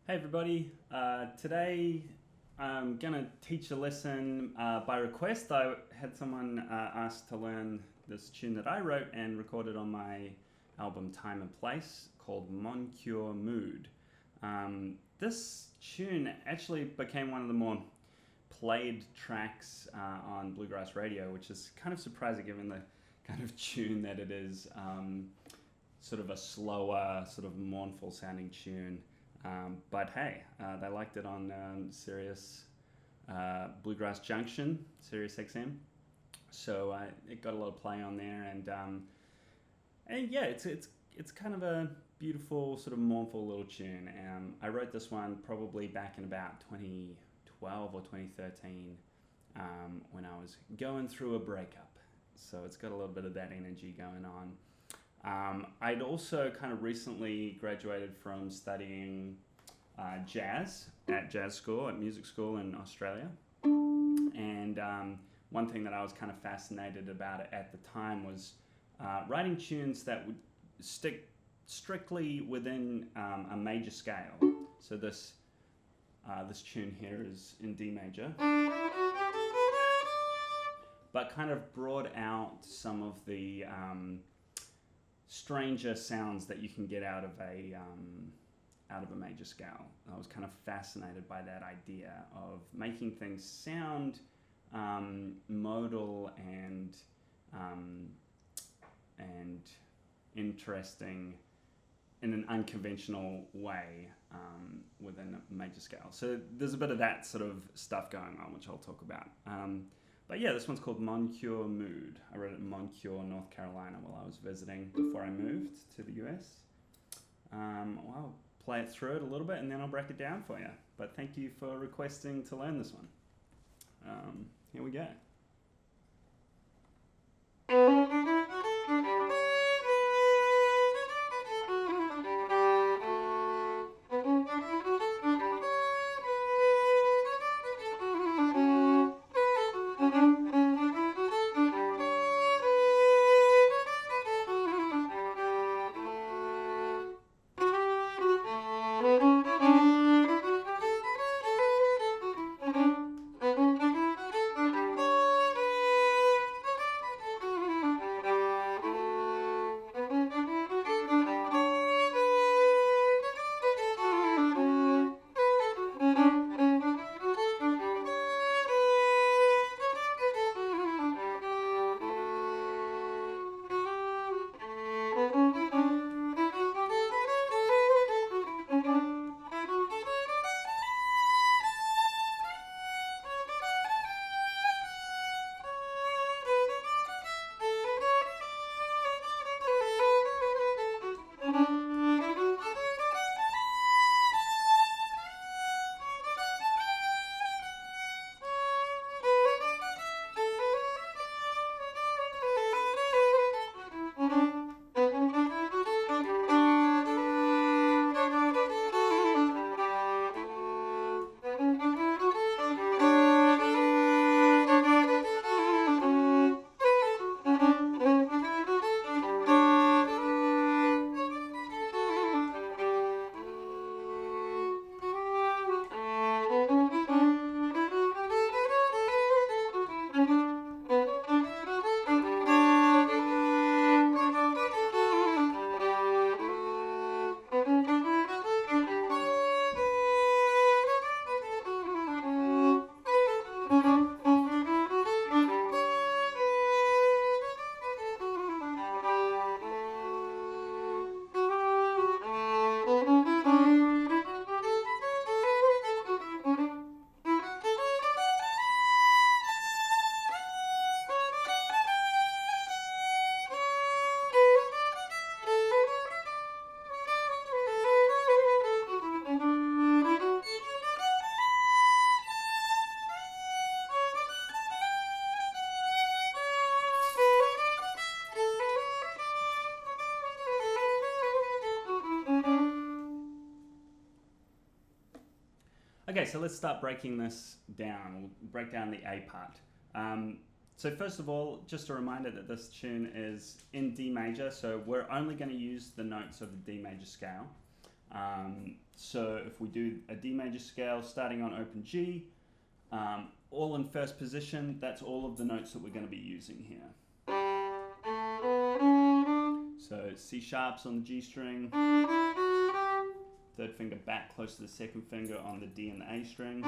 Hey everybody, today I'm gonna teach a lesson by request. I had someone ask to learn this tune that I wrote and recorded on my album Time and Place called Moncure Mood. This tune actually became one of the more played tracks on bluegrass radio, which is kind of surprising given the kind of tune that it is. Sort of a slower, sort of mournful sounding tune. But hey, they liked it on Sirius Bluegrass Junction, Sirius XM. So it got a lot of play on there, and yeah, it's kind of a beautiful, sort of mournful little tune. I wrote this one probably back in about 2012 or 2013 when I was going through a breakup. So it's got a little bit of that energy going on. I'd also kind of recently graduated from studying jazz at music school in Australia. And one thing that I was kind of fascinated about at the time was writing tunes that would stick strictly within a major scale. So this tune here is in D major, but kind of brought out some of the stranger sounds that you can get out of a major scale. I was kind of fascinated by that idea of making things sound modal and interesting in an unconventional way within a major scale. So there's a bit of that sort of stuff going on, which I'll talk about. But yeah, this one's called Moncure Mood. I wrote it in Moncure, North Carolina while I was visiting before I moved to the US. I'll play it through it a little bit and then I'll break it down for you. But thank you for requesting to learn this one. Here we go. Okay, so let's start breaking this down. We'll break down the A part. So first of all, just a reminder that this tune is in D major, so we're only going to use the notes of the D major scale. So if we do a D major scale starting on open G, all in first position, that's all of the notes that we're going to be using here. So C sharps on the G string, third finger back close to the second finger on the D and the A string.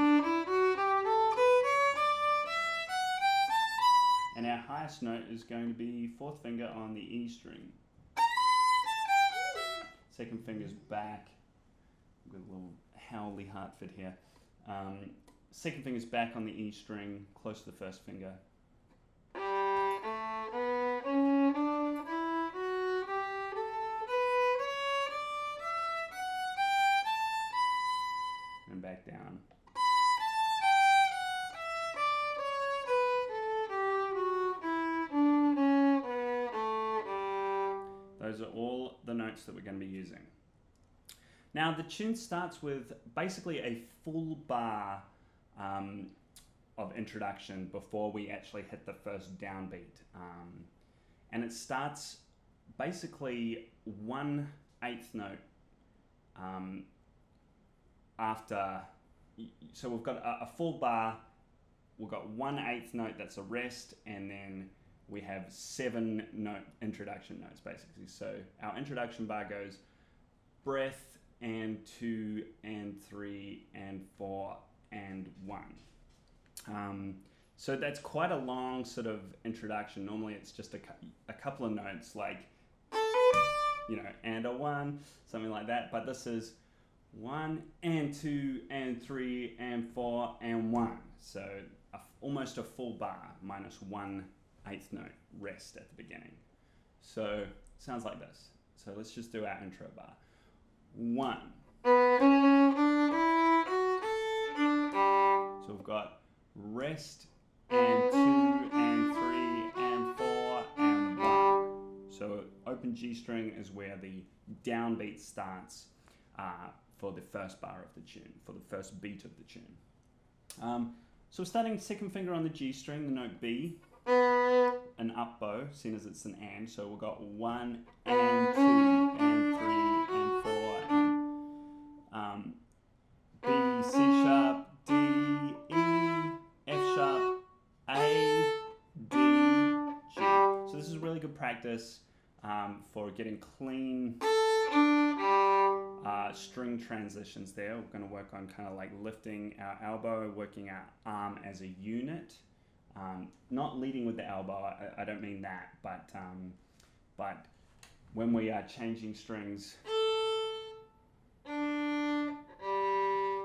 And our highest note is going to be fourth finger on the E string. Second finger's back. I've got a little Howley Hartford here. Second finger's back on the E string, close to the first finger. And back down. Those are all the notes that we're going to be using. Now the tune starts with basically a full bar of introduction before we actually hit the first downbeat. And it starts basically 1/8 note after, so we've got a full bar, we've got 1/8 note that's a rest, and then we have 7 note introduction notes basically. So our introduction bar goes breath and 2 and 3 and 4 and 1. So that's quite a long sort of introduction. Normally it's just a couple of notes like, you know, and a 1, something like that. But this is 1 and 2 and 3 and 4 and 1. So almost a full bar minus 1/8 note rest at the beginning. So it sounds like this. So let's just do our intro bar. 1. So we've got rest and 2 and 3 and 4 and 1. So open G string is where the downbeat starts for the first bar of the tune, for the first beat of the tune. So we're starting second finger on the G string, the note B, an up bow, seeing as it's an and. So we've got 1 and 2 and 3 and 4 and B, C sharp, D, E, F sharp, A, D, G. So this is really good practice for getting clean string transitions there. We're going to work on kind of like lifting our elbow, working our arm as a unit. Not leading with the elbow, I don't mean that, but when we are changing strings,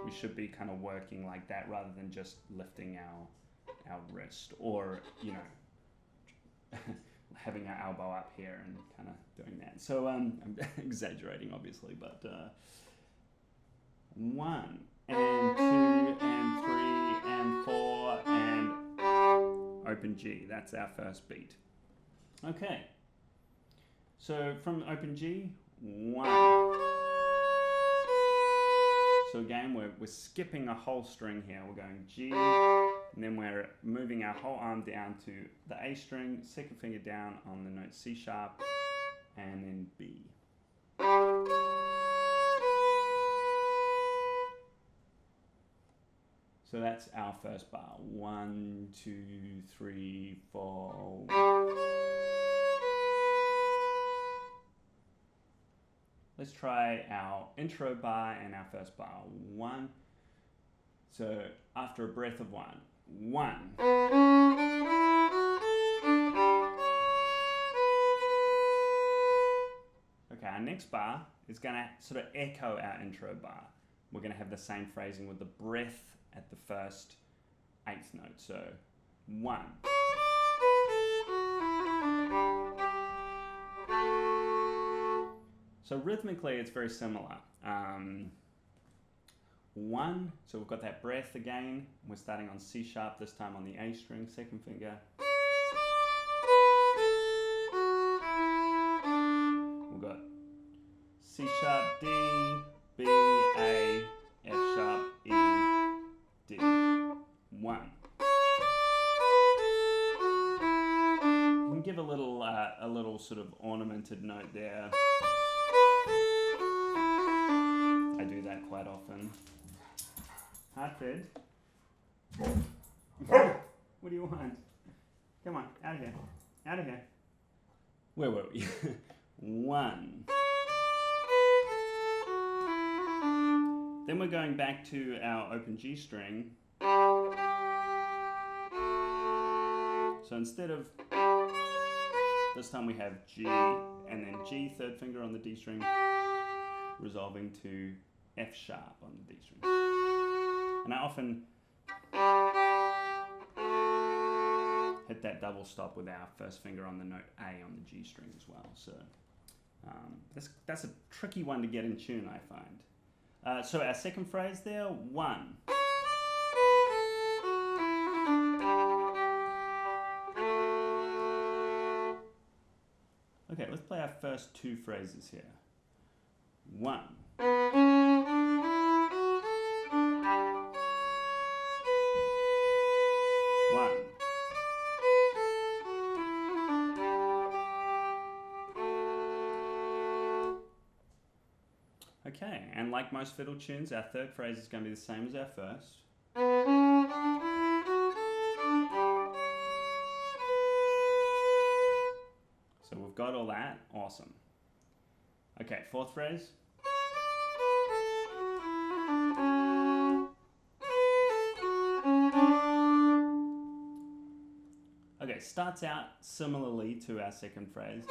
we should be kind of working like that rather than just lifting our wrist, or, you know, having our elbow up here and kind of doing that. So I'm exaggerating obviously, but 1 and 2 and 3 and 4 and open G. That's our first beat. Okay. So from open G, 1. So again, we're skipping a whole string here. We're going G, and then we're moving our whole arm down to the A string, second finger down on the note C sharp, and then B. So that's our first bar. 1, 2, 3, 4. Let's try our intro bar and our first bar. 1. So after a breath of 1. 1. Okay, our next bar is going to sort of echo our intro bar. We're going to have the same phrasing with the breath at the first 8th note. So 1. So rhythmically, it's very similar. 1, so we've got that breath again. We're starting on C sharp, this time on the A string, second finger. We've got C sharp, D, B, A, F sharp, E, D. 1. You can give a little sort of ornamented note there. I do that quite often. Heartfed. What do you want? Come on, out of here. Out of here. Where were we? 1. Then we're going back to our open G string. So instead of, this time we have G and then G, third finger on the D string, resolving to F sharp on the D string. And I often hit that double stop with our first finger on the note A on the G string as well. So that's a tricky one to get in tune, I find. So our second phrase there, 1. Okay, let's play our first 2 phrases here. 1. 1. Okay, and like most fiddle tunes, our third phrase is going to be the same as our first. So we've got all that. Awesome. Okay, fourth phrase. Okay, starts out similarly to our second phrase.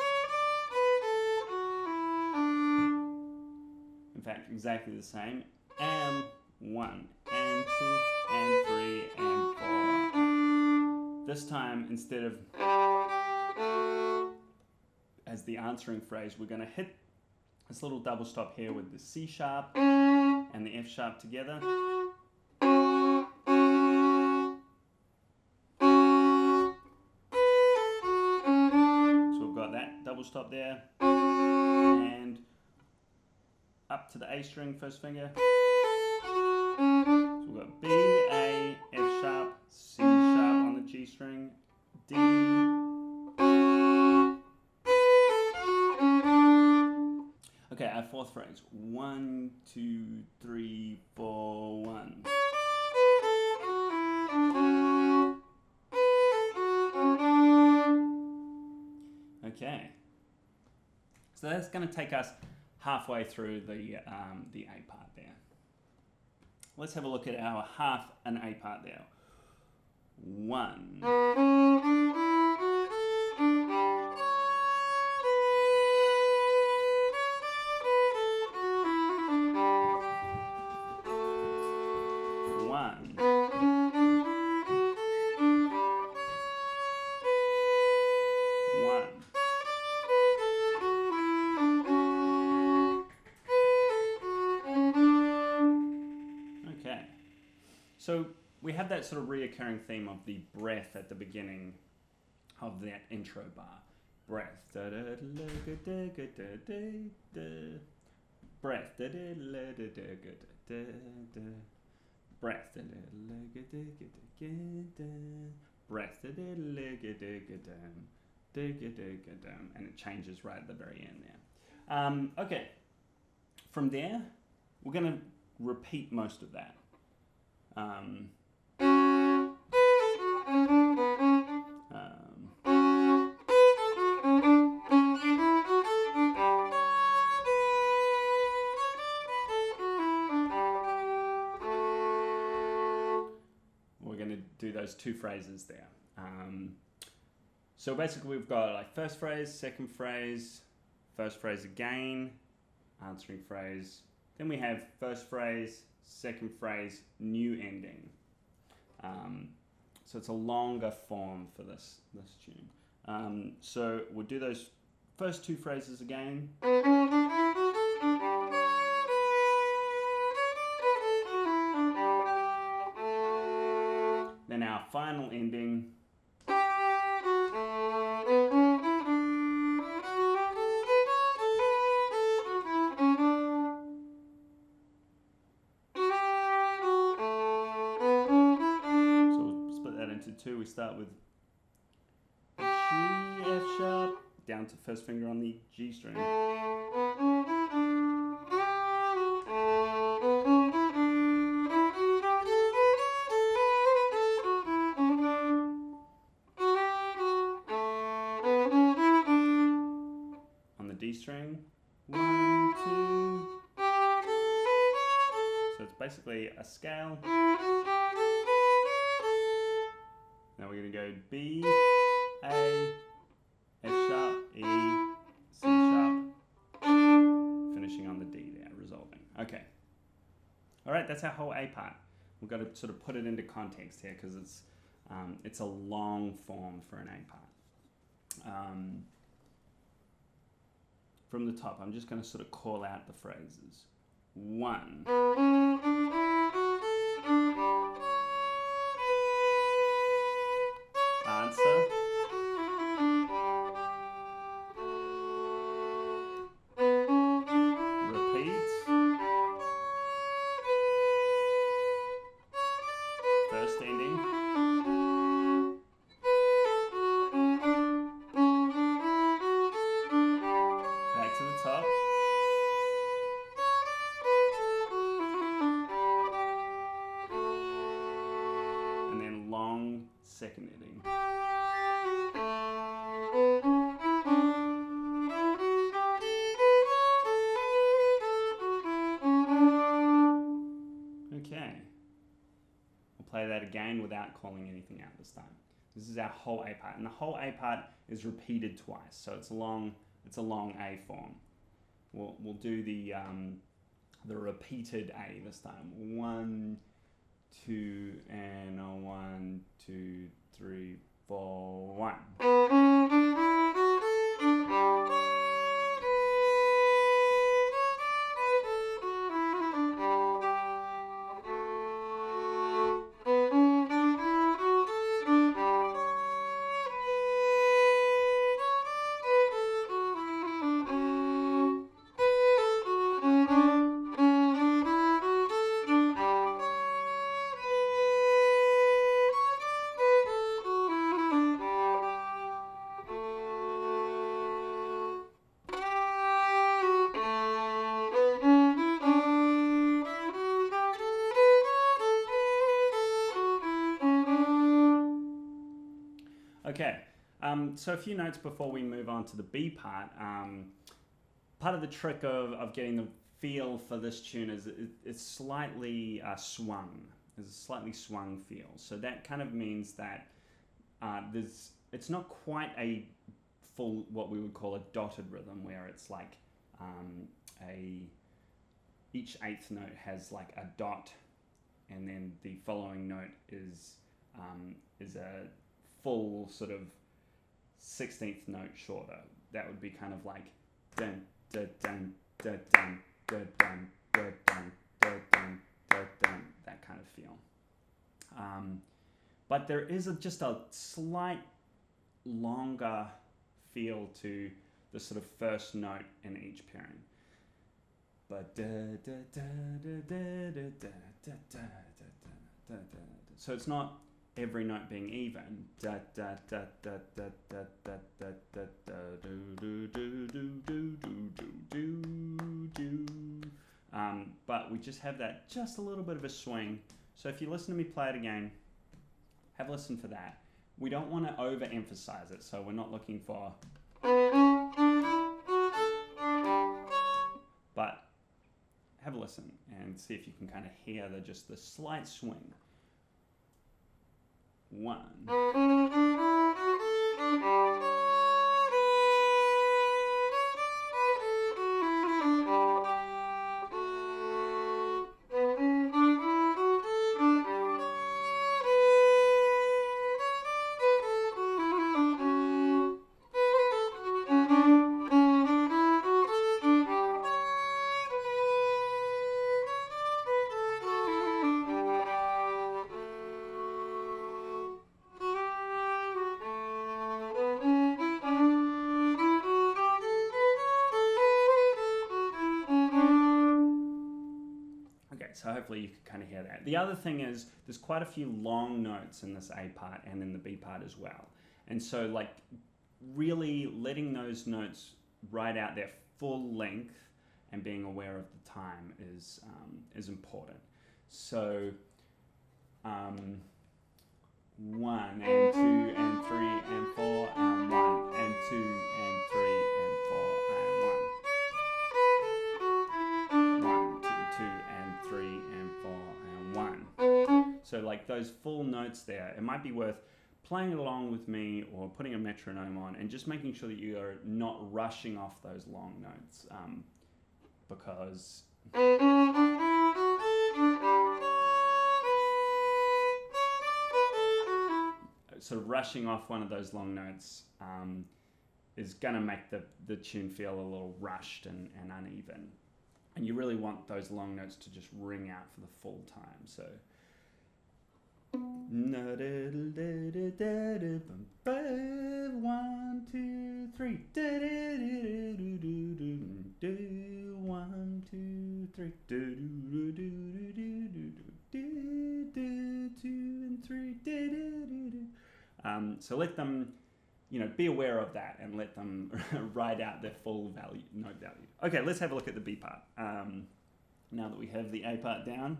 In fact, exactly the same. And 1, and 2, and 3, and 4. This time, instead of as the answering phrase, we're going to hit this little double stop here with the C sharp and the F sharp together. So we've got that double stop there, and up to the A string, first finger. So we've got B, A, F sharp, C sharp on the G string, D, okay, our fourth phrase. 1, 2, 3, 4, 1. Okay. So that's going to take us halfway through the A part there. Let's have a look at our half and A part there. 1. 1. 1. Okay. So we have that sort of reoccurring theme of the breath at the beginning of that intro bar. Breath. Breath. Breath. Breath. And it changes right at the very end there. Okay. From there, we're going to repeat most of that. We're going to do those 2 phrases there. So basically we've got like first phrase, second phrase, first phrase again, answering phrase. Then we have first phrase, second phrase, new ending. So it's a longer form for this tune. So we'll do those first 2 phrases again. Then our final ending. We start with G, F sharp, down to first finger on the G string. G string, 1, 2. So it's basically a scale. Now we're going to go B, A, F sharp, E, C sharp, finishing on the D there, resolving. Okay. All right, that's our whole A part. We've got to sort of put it into context here because it's a long form for an A part. From the top, I'm just going to sort of call out the phrases. 1. Answer. Repeat. First ending. Back to the top. And then long second ending. Okay. We'll play that again without calling anything out this time. This is our whole A part, and the whole A part is repeated twice, so it's a long A form. We'll do the repeated A this time. 1, 2, and a 1, 2, 3, 4, 1. Okay, so a few notes before we move on to the B part. Part of the trick of getting the feel for this tune is it's slightly swung. There's a slightly swung feel. So that kind of means that it's not quite a full, what we would call a dotted rhythm, where it's like each eighth note has like a dot, and then the following note is a full sort of 16th note shorter. That would be kind of like dun dun dun dun dun dun dun dun dun dun dun dun, that kind of feel. But there is just a slight longer feel to the sort of first note in each pairing. But so it's not every note being even. But we just have that just a little bit of a swing. So if you listen to me play it again, have a listen for that. We don't want to overemphasize it, so we're not looking for. But have a listen and see if you can kind of hear just the slight swing. 1. So hopefully you can kind of hear that. The other thing is there's quite a few long notes in this A part and in the B part as well. And so like really letting those notes ride out their full length and being aware of the time is important. So 1 and 2 and 3 and 4 and 1 and 2 and 3 and 4 and 1. those full notes there, it might be worth playing it along with me or putting a metronome on and just making sure that you are not rushing off those long notes, because sort of rushing off one of those long notes is going to make the tune feel a little rushed and uneven. And you really want those long notes to just ring out for the full time. So 1, 2, 3. 1, 2, 3. 2 and 3. So let them, be aware of that and let them ride out their full note value. Okay, let's have a look at the B part. Now that we have the A part down.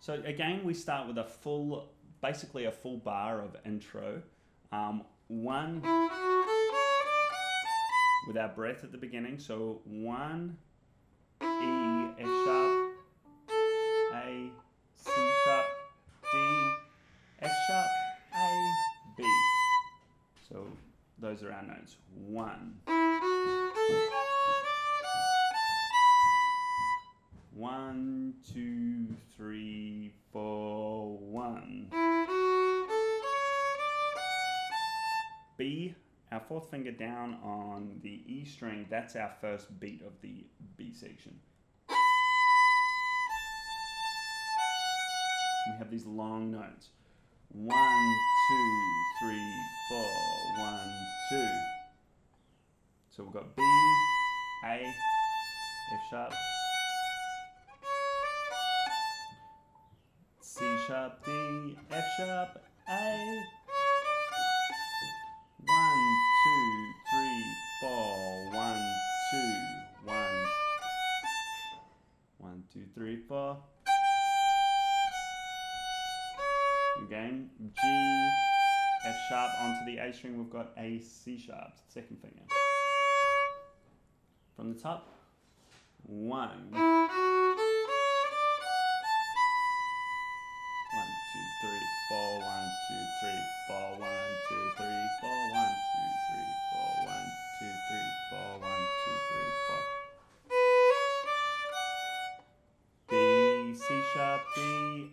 So again, we start with basically a full bar of intro. 1 with our breath at the beginning. So 1, E, F sharp, A, C sharp, D, F sharp, A, B. So those are our notes. 1. 1, 2, 3, 4, 1. B, our fourth finger down on the E string, that's our first beat of the B section. We have these long notes. 1, 2, 3, 4, 1, 2. So we've got B, A, F sharp, C sharp, D, F sharp, A. 1, 2, 3, 4, 1, 2, 1. 1, 2, 3, 4. Again, G, F sharp onto the A string, we've got A, C sharp, second finger. From the top, 1. 1, 2, 3, 4, 1, 2, 3, 4, 1, 2, 3, 4, 1, 2, 3, 4, 1, 2, 3, 4, 1, 2, 3, 4. B, C sharp, D,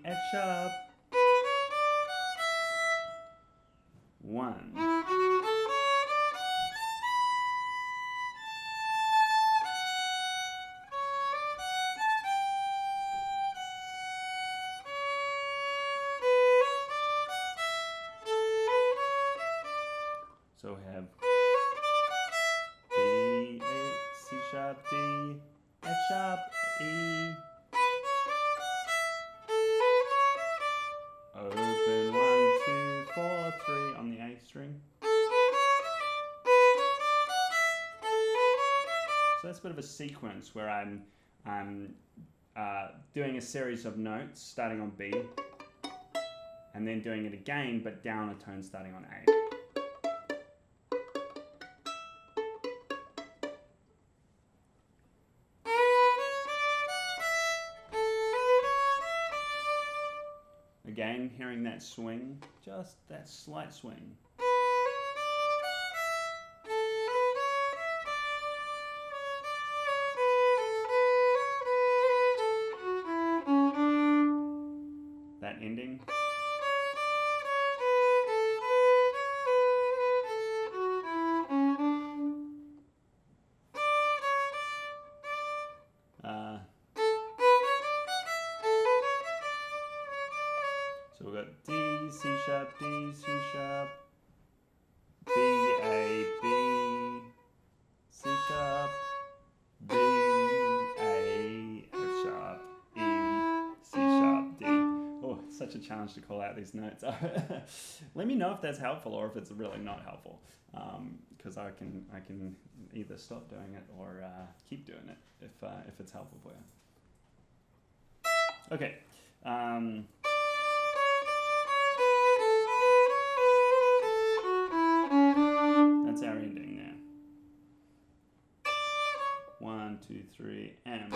F sharp. 1. So we have D, A, C sharp, D, F sharp, E. Open 1, 2, 4, 3 on the A string. So that's a bit of a sequence where I'm doing a series of notes starting on B and then doing it again but down a tone starting on A. Again, hearing that swing, just that slight swing. That ending. So we've got D, C sharp, D, C sharp, B, A, B, C sharp, B, A, F sharp, E, C sharp, D. Oh, it's such a challenge to call out these notes. Let me know if that's helpful or if it's really not helpful, because I can either stop doing it or keep doing it if it's helpful for you. Okay. That's our ending there. 1, 2, 3, and.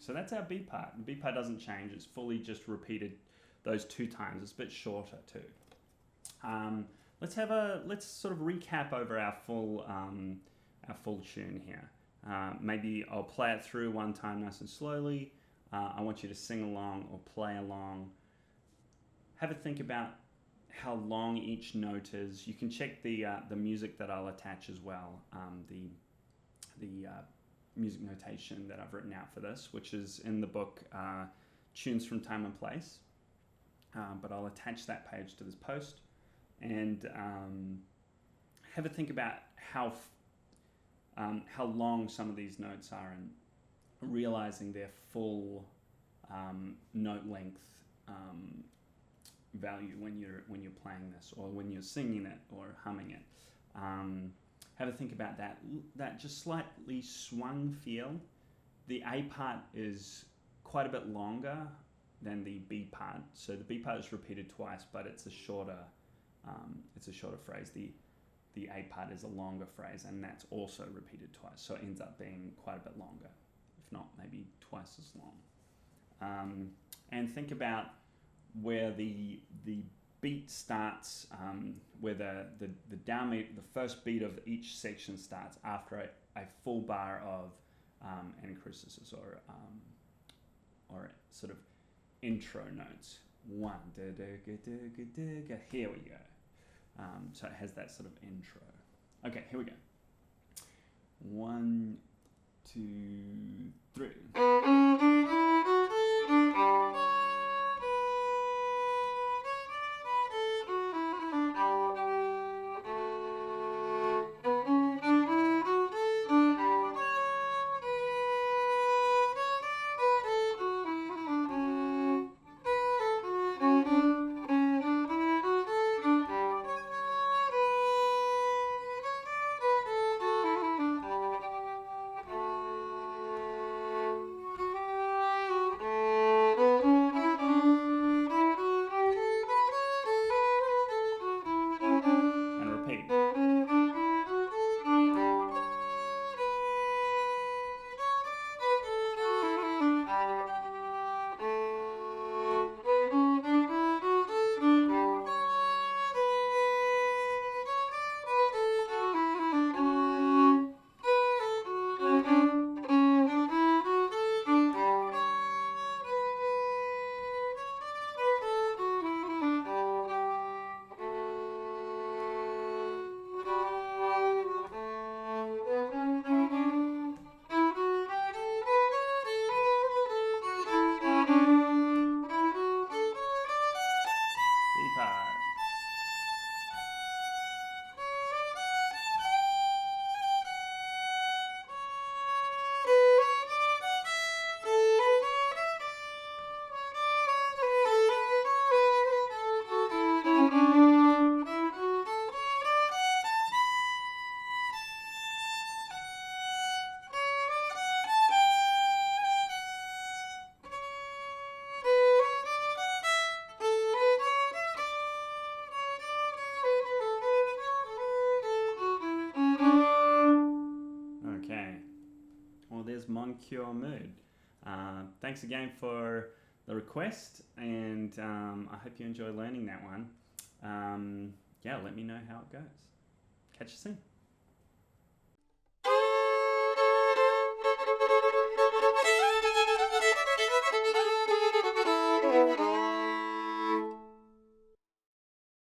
So that's our B part. The B part doesn't change. It's fully just repeated those 2 times. It's a bit shorter too. Let's sort of recap over our full tune here. Maybe I'll play it through one time nice and slowly. I want you to sing along or play along. Have a think about how long each note is. You can check the music that I'll attach as well. The music notation that I've written out for this, which is in the book Tunes from Time and Place. But I'll attach that page to this post, and have a think about how long some of these notes are, and realizing their full note length value when you're playing this, or when you're singing it or humming it. Have a think about that just slightly swung feel. The A part is quite a bit longer than the B part, so the B part is repeated twice, but it's a shorter phrase. The A part is a longer phrase, and that's also repeated twice, so it ends up being quite a bit longer, if not maybe twice as long. And think about where the beat starts, where the downbeat, the first beat of each section starts after a full bar of anacrusis or sort of intro notes. 1, here we go. So it has that sort of intro. Okay, here we go. 1, 2, 3. And repeat. B part. Okay, well, there's Moncure Mood. Thanks again for the request, and I hope you enjoy learning that one. Yeah, let me know how it goes. Catch you soon.